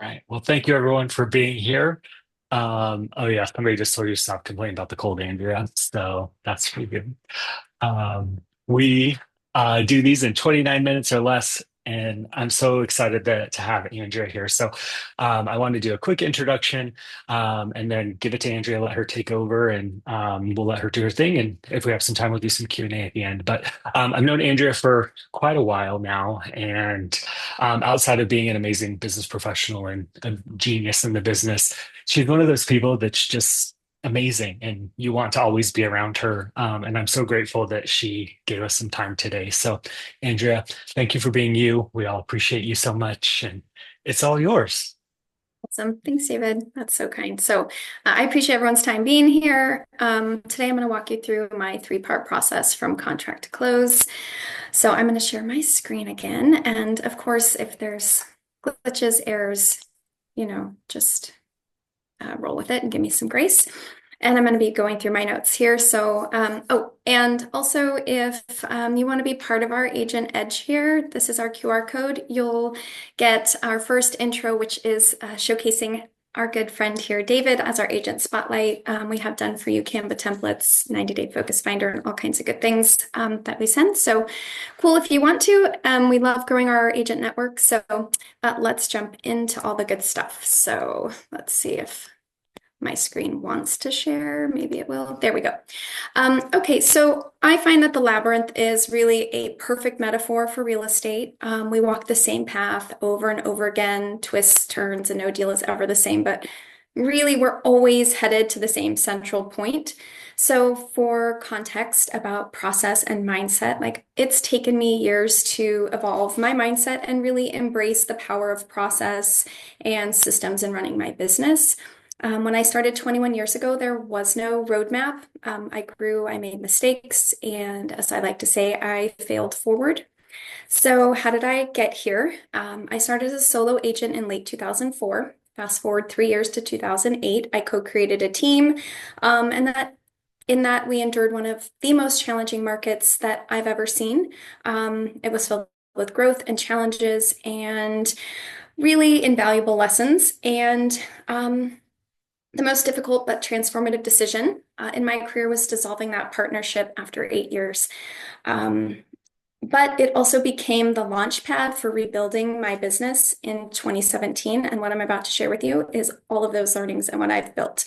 Right. Well, thank you everyone for being here. Oh yeah, somebody just told you to stop complaining about the cold, Andrea. So that's pretty good. We do these in 29 minutes or less, and I'm so excited to have Andrea here. So I want to do a quick introduction and then give it to Andrea, let her take over, and we'll let her do her thing. And if we have some time, we'll do some Q&A at the end. But I've known Andrea for quite a while now, and outside of being an amazing business professional and a genius in the business, she's one of those people that's just amazing and you want to always be around her. And I'm so grateful that she gave us some time today. So, Andrea, thank you for being you. We all appreciate you so much, and it's all yours. Awesome. Thanks, David. That's so kind. I appreciate everyone's time being here. Today, I'm going to walk you through my three-part process from contract to close. So I'm going to share my screen again. And of course, if there's glitches, errors, just roll with it and give me some grace. And I'm going to be going through my notes here. And also if you want to be part of our Agent Edge here, this is our QR code. You'll get our first intro, which is showcasing our good friend here, David, as our agent spotlight. We have done for you Canva templates, 90-day focus finder, and all kinds of good things that we send. So cool if you want to. We love growing our agent network. So let's jump into all the good stuff. So let's see if my screen wants to share. Maybe it will. There we go. Okay, so I find that the labyrinth is really a perfect metaphor for real estate. We walk the same path over and over again, twists, turns, and no deal is ever the same, but really we're always headed to the same central point. So for context about process and mindset, like it's taken me years to evolve my mindset and really embrace the power of process and systems in running my business. When I started 21 years ago, there was no roadmap. I grew, I made mistakes, and as I like to say, I failed forward. So, how did I get here? I started as a solo agent in late 2004. Fast forward 3 years to 2008, I co-created a team, and in that we endured one of the most challenging markets that I've ever seen. It was filled with growth and challenges and really invaluable lessons. And the most difficult but transformative decision in my career was dissolving that partnership after 8 years. Um, but it also became the launch pad for rebuilding my business in 2017. And what I'm about to share with you is all of those learnings and what I've built.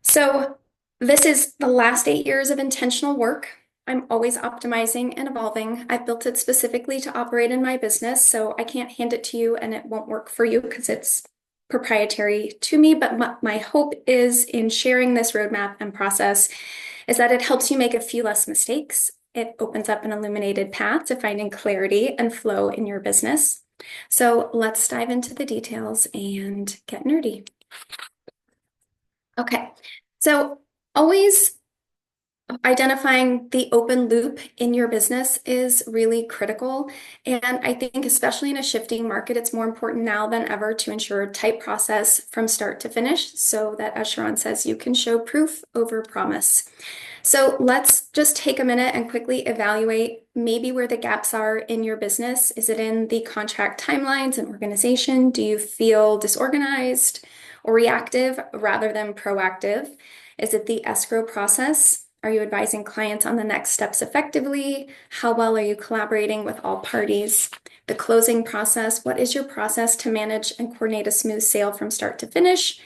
So, this is the last 8 years of intentional work. I'm always optimizing and evolving. I've built it specifically to operate in my business, so I can't hand it to you and it won't work for you because it's proprietary to me. But my hope is in sharing this roadmap and process is that it helps you make a few less mistakes. It opens up an illuminated path to finding clarity and flow in your business. So let's dive into the details and get nerdy. Okay, so always identifying the open loop in your business is really critical. And I think, especially in a shifting market, it's more important now than ever to ensure a tight process from start to finish so that, as Sharon says, you can show proof over promise. So let's just take a minute and quickly evaluate maybe where the gaps are in your business. Is it in the contract timelines and organization? Do you feel disorganized or reactive rather than proactive? Is it the escrow process? Are you advising clients on the next steps effectively? How well are you collaborating with all parties? The closing process, what is your process to manage and coordinate a smooth sale from start to finish?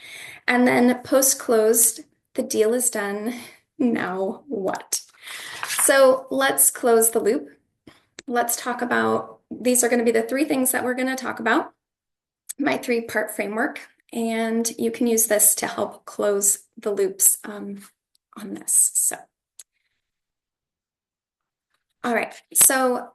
And then post-closed, the deal is done. Now what? So let's close the loop. Let's talk about, these are going to be the three things that we're going to talk about, my three-part framework, and you can use this to help close the loops on this. So, all right. So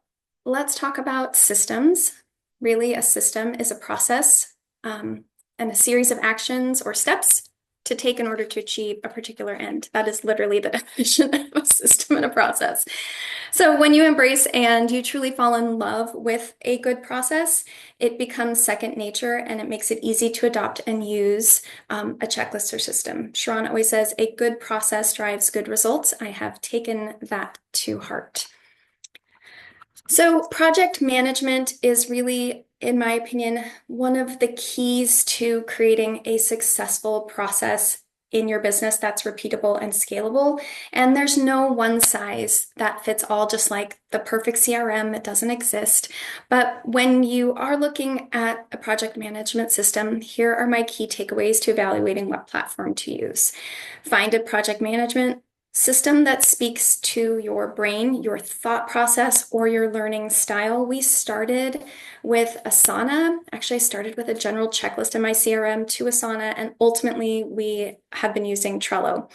let's talk about systems. Really, a system is a process and a series of actions or steps to take in order to achieve a particular end. That is literally the definition of a system and a process. So when you embrace and you truly fall in love with a good process, it becomes second nature and it makes it easy to adopt and use a checklist or system. Sharon always says, a good process drives good results. I have taken that to heart. So, project management is really, in my opinion, one of the keys to creating a successful process in your business that's repeatable and scalable. And there's no one size that fits all, just like the perfect CRM, it doesn't exist. But when you are looking at a project management system, here are my key takeaways to evaluating what platform to use. Find a project management system that speaks to your brain, your thought process, or your learning style. We started with Asana. Actually, I started with a general checklist in my CRM to Asana, and ultimately we have been using Trello.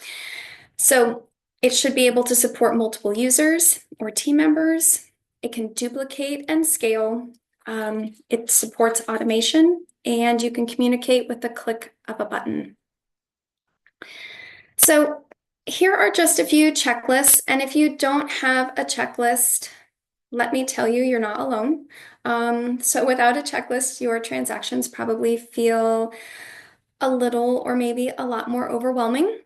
So it should be able to support multiple users or team members. It can duplicate and scale. It supports automation, and you can communicate with the click of a button. So here are just a few checklists. And if you don't have a checklist, let me tell you, you're not alone. So without a checklist, your transactions probably feel a little or maybe a lot more overwhelming.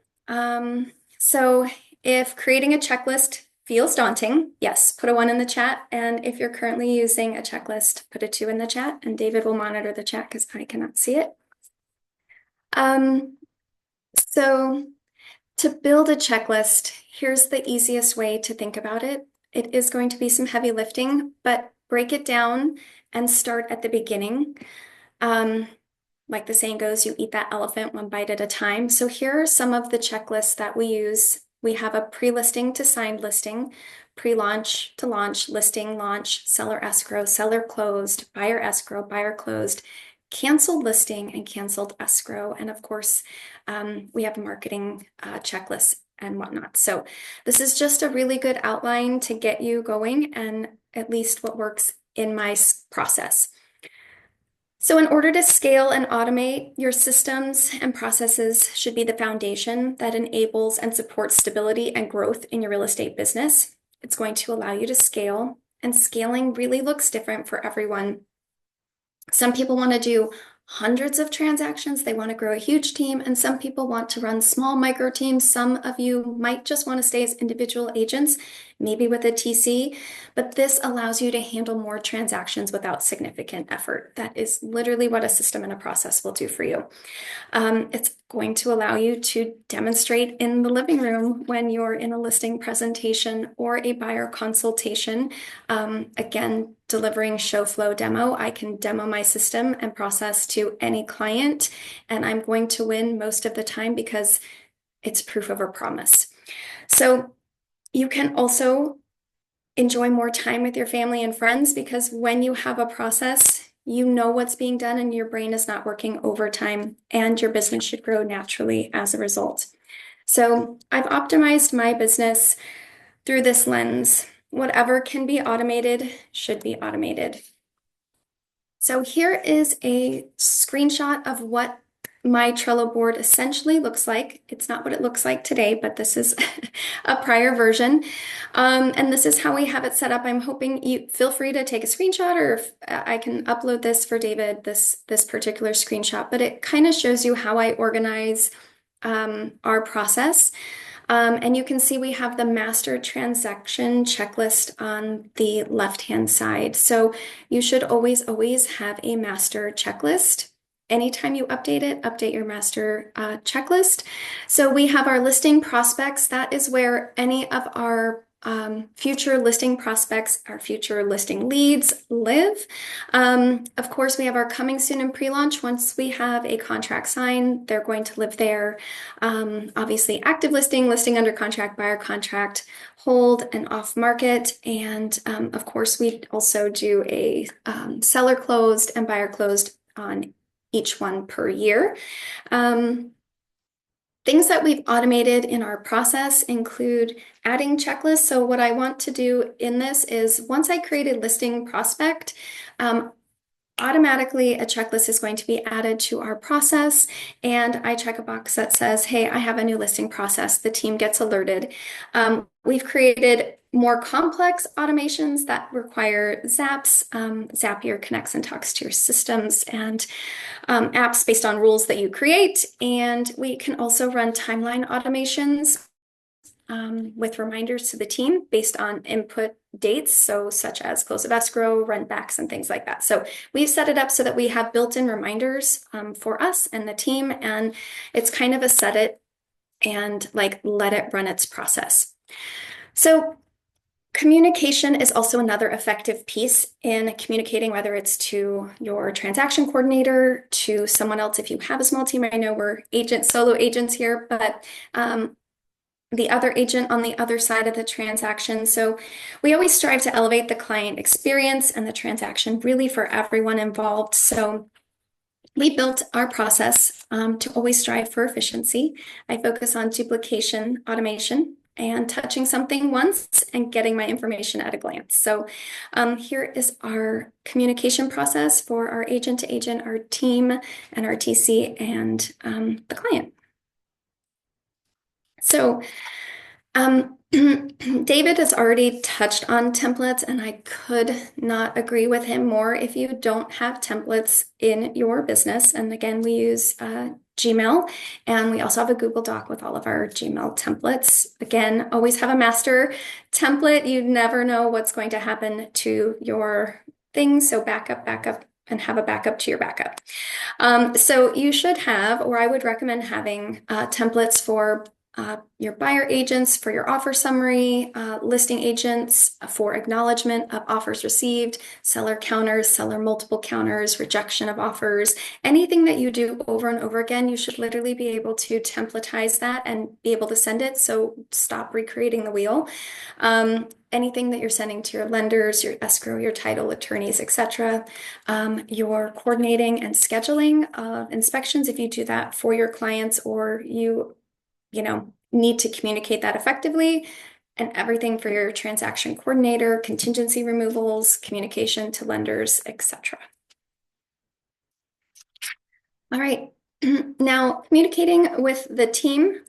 So if creating a checklist feels daunting, yes, put a one in the chat. And if you're currently using a checklist, put a two in the chat, and David will monitor the chat because I cannot see it. So to build a checklist, here's the easiest way to think about it. It is going to be some heavy lifting, but break it down and start at the beginning. Like the saying goes, you eat that elephant one bite at a time. So here are some of the checklists that we use. We have a pre-listing to signed listing, pre-launch to launch, listing, launch, seller escrow, seller closed, buyer escrow, buyer closed, canceled listing, and canceled escrow. And of course, we have a marketing checklist and whatnot. So this is just a really good outline to get you going and at least what works in my process. So in order to scale and automate, your systems and processes should be the foundation that enables and supports stability and growth in your real estate business. It's going to allow you to scale, and scaling really looks different for everyone. Some people want to do hundreds of transactions. They want to grow a huge team, and some people want to run small micro teams. Some of you might just want to stay as individual agents, maybe with a TC, but this allows you to handle more transactions without significant effort. That is literally what a system and a process will do for you. It's going to allow you to demonstrate in the living room when you're in a listing presentation or a buyer consultation. Again, delivering show flow demo, I can demo my system and process to any client, and I'm going to win most of the time because it's proof of a promise. So you can also enjoy more time with your family and friends because when you have a process, you know what's being done and your brain is not working overtime, and your business should grow naturally as a result. So I've optimized my business through this lens. Whatever can be automated should be automated. So here is a screenshot of what my Trello board essentially looks like. It's not what it looks like today, but this is a prior version. And this is how we have it set up. I'm hoping you feel free to take a screenshot, or if I can upload this for David, this particular screenshot, but it kind of shows you how I organize our process. And you can see we have the master transaction checklist on the left-hand side. So you should always, always have a master checklist. Anytime you update it, update your master checklist. So we have our listing prospects. That is where any of our future listing prospects, our future listing leads live. Of course, we have our coming soon and pre-launch. Once we have a contract signed, they're going to live there. Obviously, active listing, listing under contract, buyer contract, hold and off market. And of course, we also do a seller closed and buyer closed on each one per year. Things that we've automated in our process include adding checklists. So what I want to do in this is once I create a listing prospect, automatically a checklist is going to be added to our process, and I check a box that says, hey, I have a new listing process. The team gets alerted. We've created more complex automations that require Zaps. Zapier connects and talks to your systems and apps based on rules that you create. And we can also run timeline automations. with reminders to the team based on input dates, so such as close of escrow, rent backs, and things like that. So we've set it up so that we have built-in reminders for us and the team, and it's kind of a set it and like let it run its process. So communication is also another effective piece in communicating, whether it's to your transaction coordinator, to someone else if you have a small team. I know we're solo agents here, but the other agent on the other side of the transaction. So we always strive to elevate the client experience and the transaction really for everyone involved. So we built our process to always strive for efficiency. I focus on duplication, automation, and touching something once and getting my information at a glance. So here is our communication process for our agent to agent, our team, and our TC, and the client. So David has already touched on templates, and I could not agree with him more. If you don't have templates in your business, and again, we use Gmail, and we also have a Google Doc with all of our Gmail templates. Again, always have a master template. You never know what's going to happen to your things, so backup, and have a backup to your backup. So you should have, or I would recommend having templates for your buyer agents, for your offer summary, listing agents for acknowledgement of offers received, seller counters, seller multiple counters, rejection of offers, anything that you do over and over again, you should literally be able to templatize that and be able to send it. So stop recreating the wheel. Anything that you're sending to your lenders, your escrow, your title attorneys, etc. Your coordinating and scheduling of inspections, if you do that for your clients or you need to communicate that effectively, and everything for your transaction coordinator, contingency removals, communication to lenders, etc. All right. Now, communicating with the team.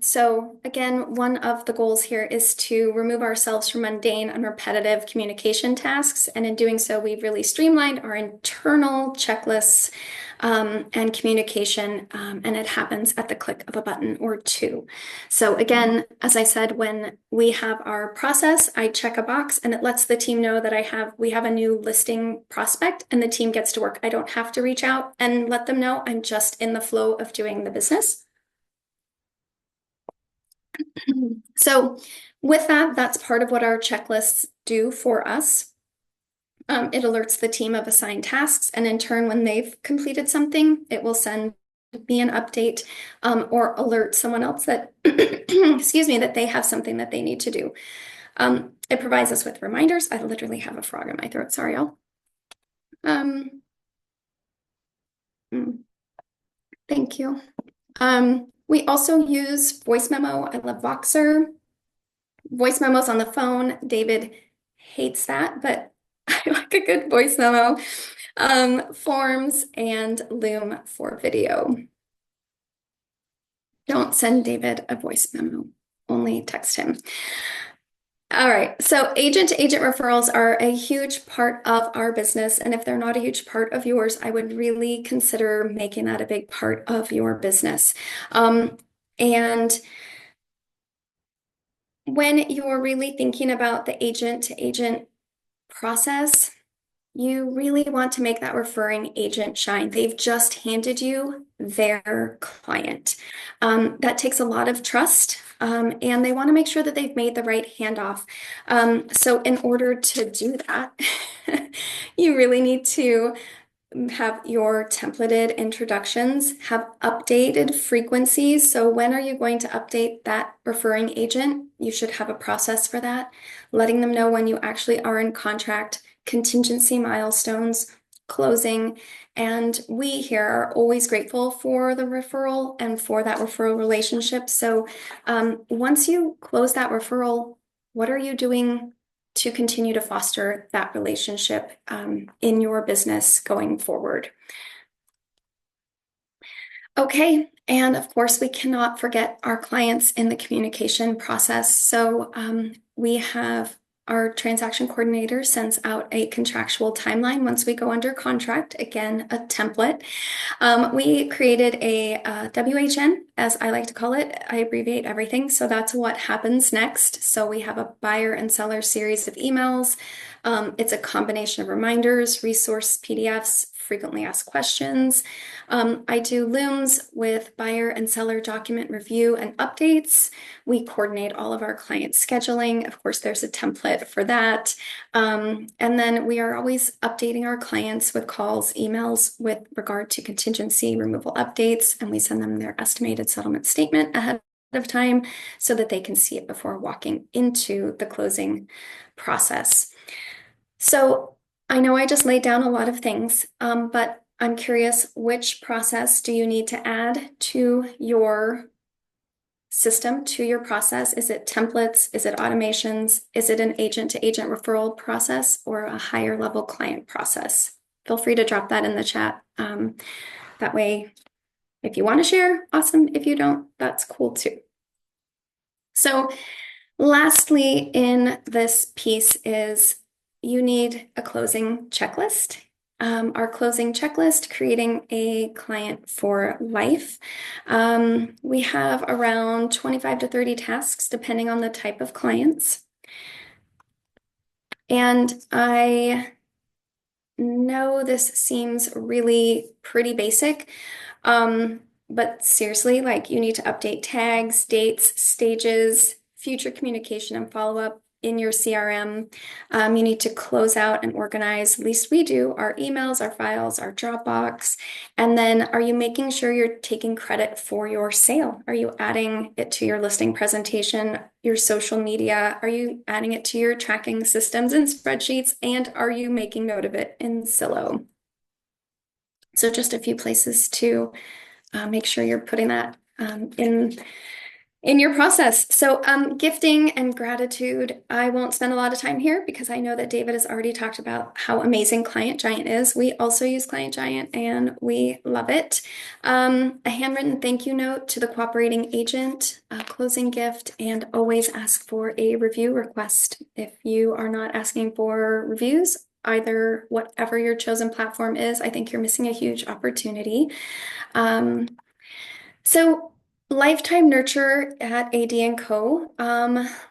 So again, one of the goals here is to remove ourselves from mundane and repetitive communication tasks. And in doing so, we've really streamlined our internal checklists and communication, and it happens at the click of a button or two. So again, as I said, when we have our process, I check a box and it lets the team know that we have a new listing prospect, and the team gets to work. I don't have to reach out and let them know. I'm just in the flow of doing the business. So with that, that's part of what our checklists do for us. It alerts the team of assigned tasks, and in turn, when they've completed something, it will send me an update or alert someone else that, excuse me, that they have something that they need to do. It provides us with reminders. I literally have a frog in my throat. Sorry, y'all. Thank you. We also use voice memo. I love Voxer. Voice memos on the phone. David hates that, but I like a good voice memo. Forms and Loom for video. Don't send David a voice memo, only text him. All right, so agent-to-agent referrals are a huge part of our business, and if they're not a huge part of yours, I would really consider making that a big part of your business. And when you're really thinking about the agent-to-agent process, you really want to make that referring agent shine. They've just handed you their client. That takes a lot of trust, and they want to make sure that they've made the right handoff. So in order to do that, you really need to have your templated introductions, have updated frequencies. So when are you going to update that referring agent? You should have a process for that, letting them know when you actually are in contract, contingency milestones, closing. And we here are always grateful for the referral and for that referral relationship. So once you close that referral, what are you doing to continue to foster that relationship in your business going forward? Okay, and of course, we cannot forget our clients in the communication process. So we have our transaction coordinator sends out a contractual timeline once we go under contract, again, a template. We created a WHN, as I like to call it. I abbreviate everything. So that's what happens next. So we have a buyer and seller series of emails. It's a combination of reminders, resource PDFs, frequently asked questions. I do Looms with buyer and seller document review and updates. We coordinate all of our client scheduling. Of course, there's a template for that. And then we are always updating our clients with calls, emails with regard to contingency removal updates, and we send them their estimated settlement statement ahead of time so that they can see it before walking into the closing process. So I know I just laid down a lot of things, but I'm curious, which process do you need to add to your system, to your process? Is it templates? Is it automations? Is it an agent-to-agent referral process or a higher level client process? Feel free to drop that in the chat. That way, if you want to share, awesome. If you don't, that's cool too. So lastly, in this piece is you need a closing checklist. Our closing checklist, creating a client for life. We have around 25 to 30 tasks, depending on the type of clients. And I know this seems really pretty basic, but seriously, like you need to update tags, dates, stages, future communication and follow-up in your CRM. You need to close out and organize, at least we do, our emails, our files, our Dropbox. And then are you making sure you're taking credit for your sale? Are you adding it to your listing presentation, your social media? Are you adding it to your tracking systems and spreadsheets? And are you making note of it in Zillow? So just a few places to make sure you're putting that in your process. So gifting and gratitude, I won't spend a lot of time here because I know that David has already talked about how amazing Client Giant is. We also use Client Giant and we love it. A handwritten thank you note to the cooperating agent, a closing gift, and always ask for a review request. If you are not asking for reviews, either whatever your chosen platform is, I think you're missing a huge opportunity. So lifetime nurture at AD& Co.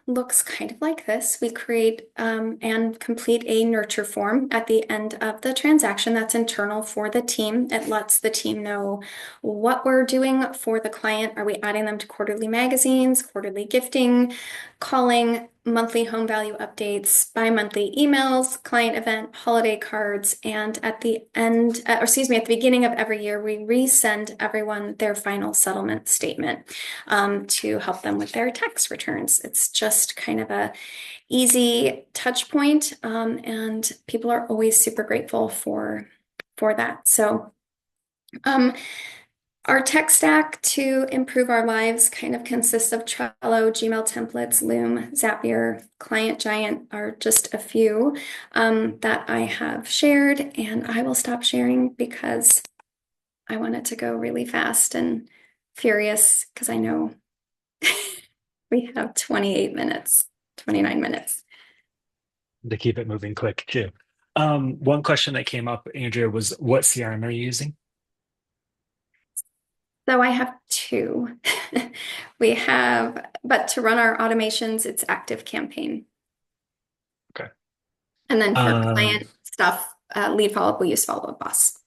Looks kind of like this. We create and complete a nurture form at the end of the transaction that's internal for the team. It lets the team know what we're doing for the client. Are we adding them to quarterly magazines, quarterly gifting, calling, monthly home value updates, bi-monthly emails, client event, holiday cards, and at the end, at the beginning of every year, we resend everyone their final settlement statement to help them with their tax returns. It's just kind of a easy touch point, and people are always super grateful for that. So our tech stack to improve our lives kind of consists of Trello, Gmail templates, Loom, Zapier, Client Giant are just a few that I have shared, and I will stop sharing because I want it to go really fast and furious because I know we have 28 minutes, 29 minutes. To keep it moving quick too. One question that came up, Andrea, was what CRM are you using? So I have two. But to run our automations, it's Active Campaign. Okay. And then for Um, client stuff, lead follow-up, we use Follow Up Boss.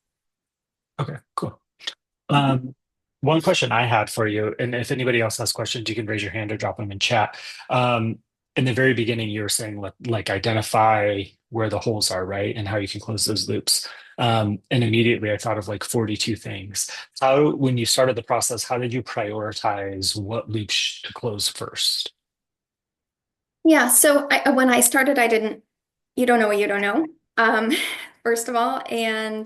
okay, cool. Mhm. Um, one question I had for you, and if anybody else has questions, you can raise your hand or drop them in chat. In the very beginning, you were saying like identify where the holes are, right? And how you can close those loops. And immediately I thought of like 42 things. How, when you started the process, how did you prioritize what loops to close first? Yeah, so when I started, you don't know what you don't know, um, first of all. And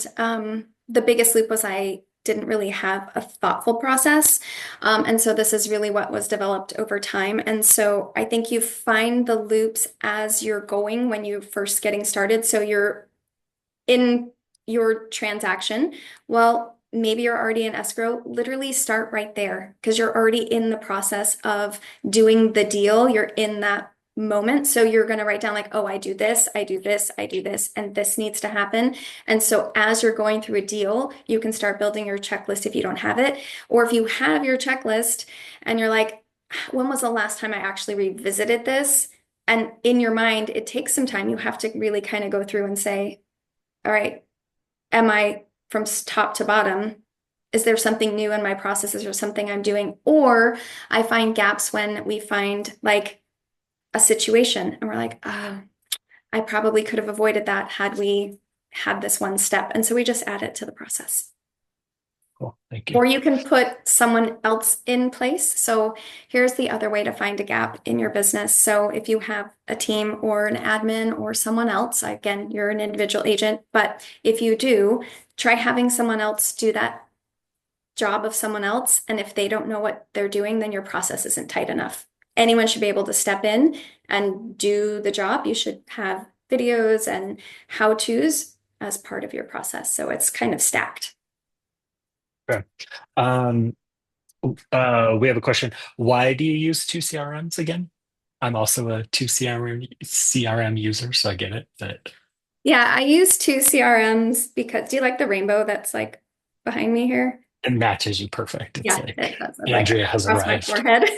the biggest loop was I didn't really have a thoughtful process. And so this is really what was developed over time. And so I think you find the loops as you're going when you're first getting started. So you're in your transaction. Well, maybe you're already in escrow. Literally start right there because you're already in the process of doing the deal. You're in that moment. So you're going to write down like, oh, I do this, I do this, I do this, and this needs to happen. And so as you're going through a deal, you can start building your checklist if you don't have it. Or if you have your checklist and you're like, when was the last time I actually revisited this? And in your mind, it takes some time. You have to really kind of go through and say, all right, am I from top to bottom? Is there something new in my processes or something I'm doing? Or I find gaps when we find like a situation and we're like, I probably could have avoided that had we had this one step. And so we just add it to the process. Cool. Thank you. Or you can put someone else in place. So here's the other way to find a gap in your business. So if you have a team or an admin or someone else, again, you're an individual agent, but if you do, try having someone else do that job of someone else. And if they don't know what they're doing, then your process isn't tight enough. Anyone should be able to step in and do the job. You should have videos and how-tos as part of your process. So it's kind of stacked. Okay. Um, we have a question. Why do you use two CRMs again? I'm also a two CRM user, so I get it. But Yeah, I use two CRMs because do you like the rainbow that's like behind me here? it matches you perfect. It's Yeah, like it does. It's like Andrea has across my arrived. forehead.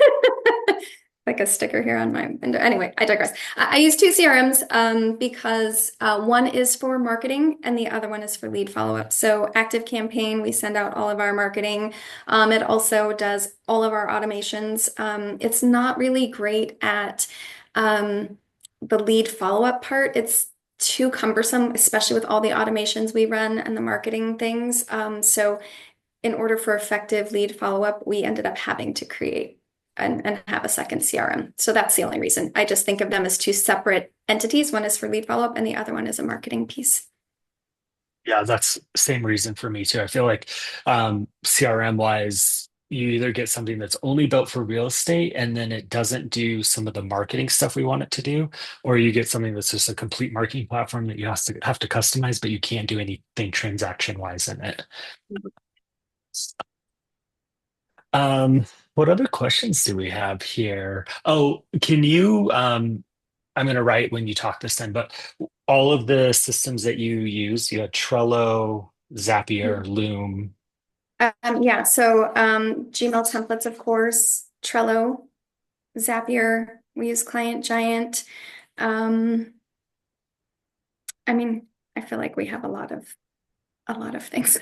Like a sticker here on my window. Anyway, I digress. I use two CRMs because one is for marketing and the other one is for lead follow-up. So Active Campaign, we send out all of our marketing. It also does all of our automations. It's not really great at the lead follow-up part. It's too cumbersome, especially with all the automations we run and the marketing things. So in order for effective lead follow-up, we ended up having to create and have a second CRM. So that's the only reason. I just think of them as two separate entities. One is for lead follow-up and the other one is a marketing piece. Yeah, that's same reason for me too. I feel like CRM wise, you either get something that's only built for real estate and then it doesn't do some of the marketing stuff we want it to do, or you get something that's just a complete marketing platform that you have to customize, but you can't do anything transaction wise in it. Um, what other questions do we have here? Oh, can you I'm gonna write when you talk this time, but all of the systems that you use, you have Trello, Zapier, Loom. Yeah, so Gmail templates, of course, Trello, Zapier, we use Client Giant. Um, I mean, I feel like we have a lot of things.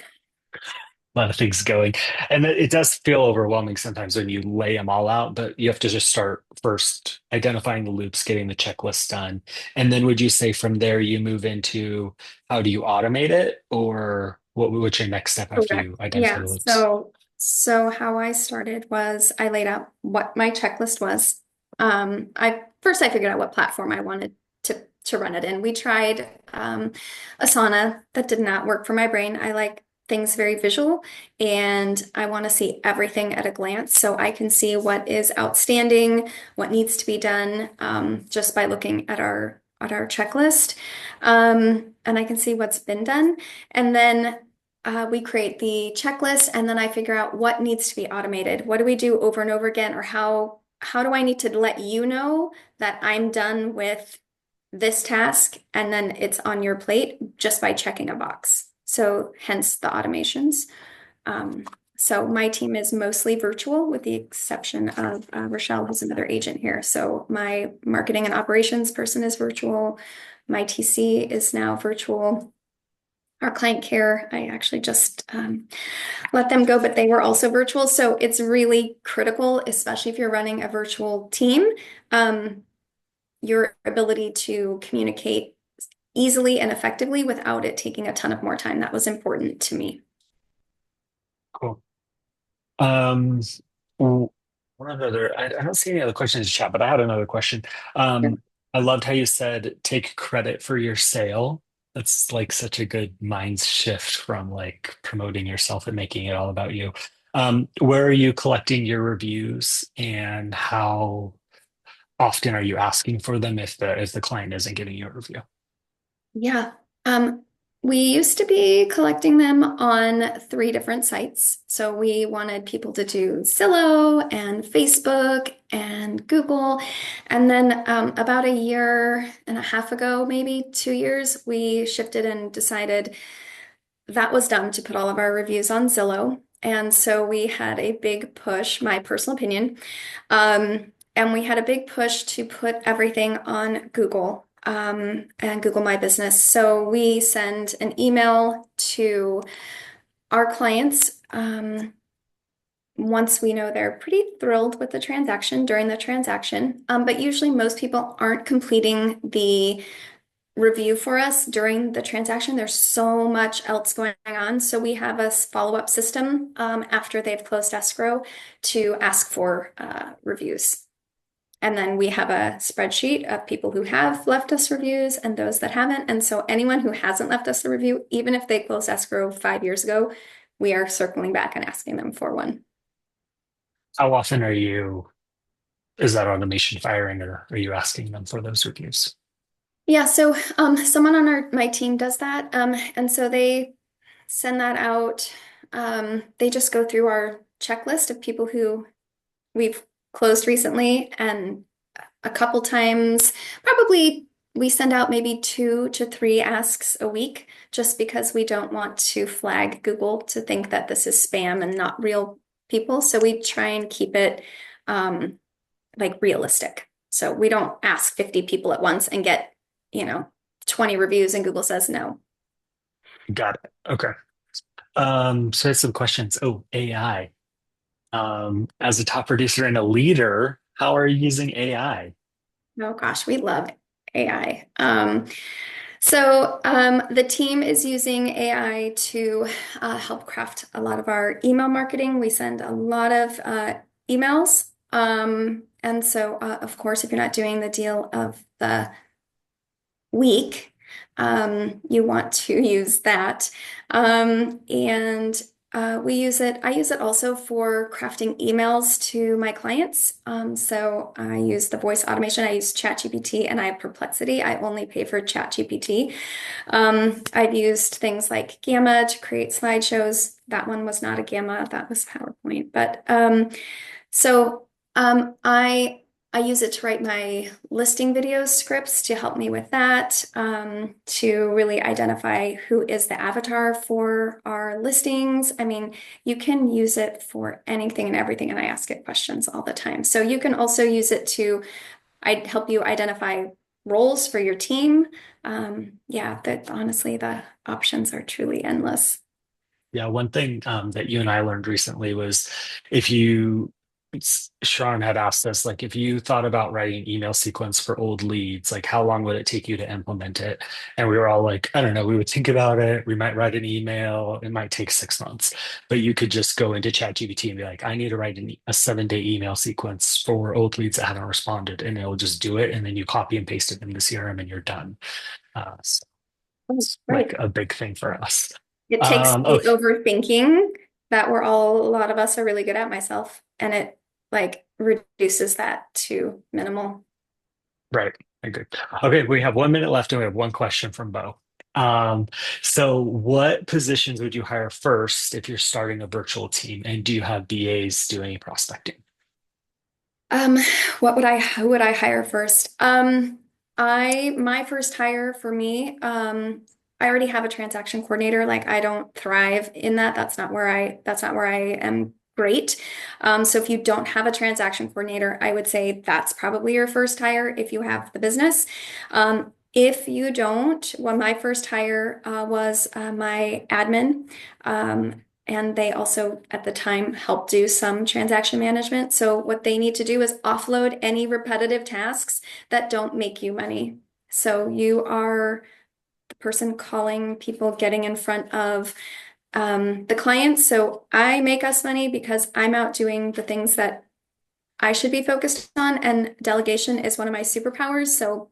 A lot of things going. And it does feel overwhelming sometimes when you lay them all out, but you have to just start first identifying the loops, getting the checklist done. And then would you say from there you move into how do you automate it, or what's your next step after Correct. you identify Yeah. the loops? So how I started was I laid out what my checklist was. I figured out what platform I wanted to run it in. We tried Asana. That did not work for my brain. I like things very visual and I want to see everything at a glance so I can see what is outstanding, what needs to be done just by looking at our checklist. And I can see what's been done. And then we create the checklist and then I figure out what needs to be automated. What do we do over and over again? Or how do I need to let you know that I'm done with this task and then it's on your plate just by checking a box. So hence the automations. Um, so my team is mostly virtual with the exception of Rochelle, who's another agent here. So my marketing and operations person is virtual. My TC is now virtual. Our client care, I actually just let them go, but they were also virtual. So it's really critical, especially if you're running a virtual team, um, your ability to communicate easily and effectively without it taking a ton of more time. That was important to me. Cool. Um, w- one other, I don't see any other questions in the chat, but I had another question. Sure. I loved how you said take credit for your sale. That's like such a good mind shift from like promoting yourself and making it all about you. Where are you collecting your reviews and how often are you asking for them if the client isn't giving you a review? Yeah. Um, We used to be collecting them on three different sites. So we wanted people to do Zillow and Facebook and Google. And then about a year and a half ago, maybe 2 years, we shifted and decided that was dumb to put all of our reviews on Zillow. And so we had a big push, my personal opinion, and we had a big push to put everything on Google and Google My Business. So we send an email to our clients once we know they're pretty thrilled with the transaction during the transaction. But usually most people aren't completing the review for us during the transaction. There's so much else going on. So we have a follow-up system after they've closed escrow to ask for reviews. And then we have a spreadsheet of people who have left us reviews and those that haven't. And so anyone who hasn't left us a review, even if they closed escrow 5 years ago, we are circling back and asking them for one. How often is that automation firing or are you asking them for those reviews? Yeah, so someone on my team does that. And so they send that out. They just go through our checklist of people who we've closed recently, and a couple times, probably we send out maybe 2 to 3 asks a week just because we don't want to flag Google to think that this is spam and not real people. So we try and keep it like realistic. So we don't ask 50 people at once and get, you know, 20 reviews and Google says no. Got it. Okay. So I have some questions. Oh, AI. As a top producer and a leader, how are you using AI? Oh gosh, we love AI. So the team is using AI to help craft a lot of our email marketing. We send a lot of emails. And so, of course, if you're not doing the deal of the week, you want to use that. And we use it, I use it also for crafting emails to my clients. So I use the voice automation, I use ChatGPT, and I have Perplexity. I only pay for ChatGPT. I've used things like Gamma to create slideshows. That one was not a Gamma, that was PowerPoint. But so I use it to write my listing video scripts to help me with that, to really identify who is the avatar for our listings. I mean, you can use it for anything and everything, and I ask it questions all the time. So you can also use it to help you identify roles for your team. Yeah, that honestly, the options are truly endless. Yeah, one thing that you and I learned recently was if you, Sean had asked us, like, if you thought about writing an email sequence for old leads, like, how long would it take you to implement it? And we were all like, I don't know, we would think about it. We might write an email. It might take 6 months, but you could just go into ChatGPT and be like, I need to write a 7-day email sequence for old leads that haven't responded, and it'll just do it. And then you copy and paste it in the CRM and you're done. So it's like Right. a big thing for us. It takes the Okay. overthinking that a lot of us are really good at, myself, and it like reduces that to minimal. Right. I agree. Okay, we have 1 minute left and we have one question from Bo. Um, so what positions would you hire first if you're starting a virtual team? And do you have BAs doing any prospecting? Um, who would I hire first? My first hire for me, I already have a transaction coordinator. Like I don't thrive in that. That's not where I am great. So if you don't have a transaction coordinator, I would say that's probably your first hire if you have the business. If you don't, well, my first hire was my admin. And they also, at the time, help do some transaction management. So what they need to do is offload any repetitive tasks that don't make you money. So you are the person calling people, getting in front of the clients. So I make us money because I'm out doing the things that I should be focused on, and delegation is one of my superpowers. So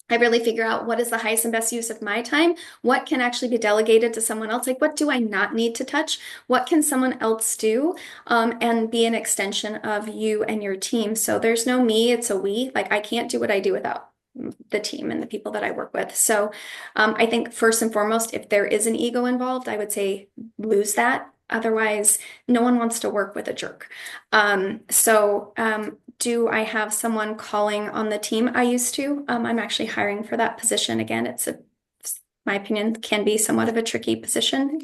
I really figure out what is the highest and best use of my time. What can actually be delegated to someone else? Like, what do I not need to touch? What can someone else do? And be an extension of you and your team. So there's no me, it's a we. Like, I can't do what I do without. the team and the people that I work with. So I think first and foremost, if there is an ego involved, I would say lose that. Otherwise, no one wants to work with a jerk. Do I have someone calling on the team? I used to. I'm actually hiring for that position again. My opinion, can be somewhat of a tricky position.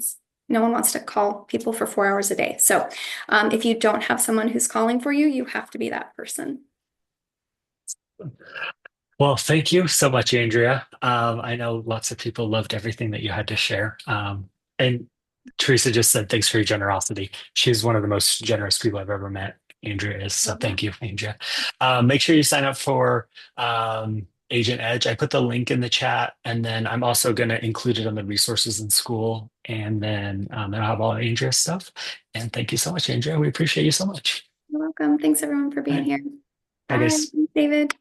No one wants to call people for 4 hours a day. So if you don't have someone who's calling for you, you have to be that person. Well, thank you so much, Andrea. I know lots of people loved everything that you had to share. And Teresa just said thanks for your generosity. She's one of the most generous people I've ever met. Andrea is. So thank you, Andrea. Make sure you sign up for Agent Edge. I put the link in the chat, and then I'm also going to include it on the resources in school. And then I'll have all Andrea's stuff. And thank you so much, Andrea. We appreciate you so much. You're welcome. Thanks everyone for All being right. here. Bye, Bye, guys. David.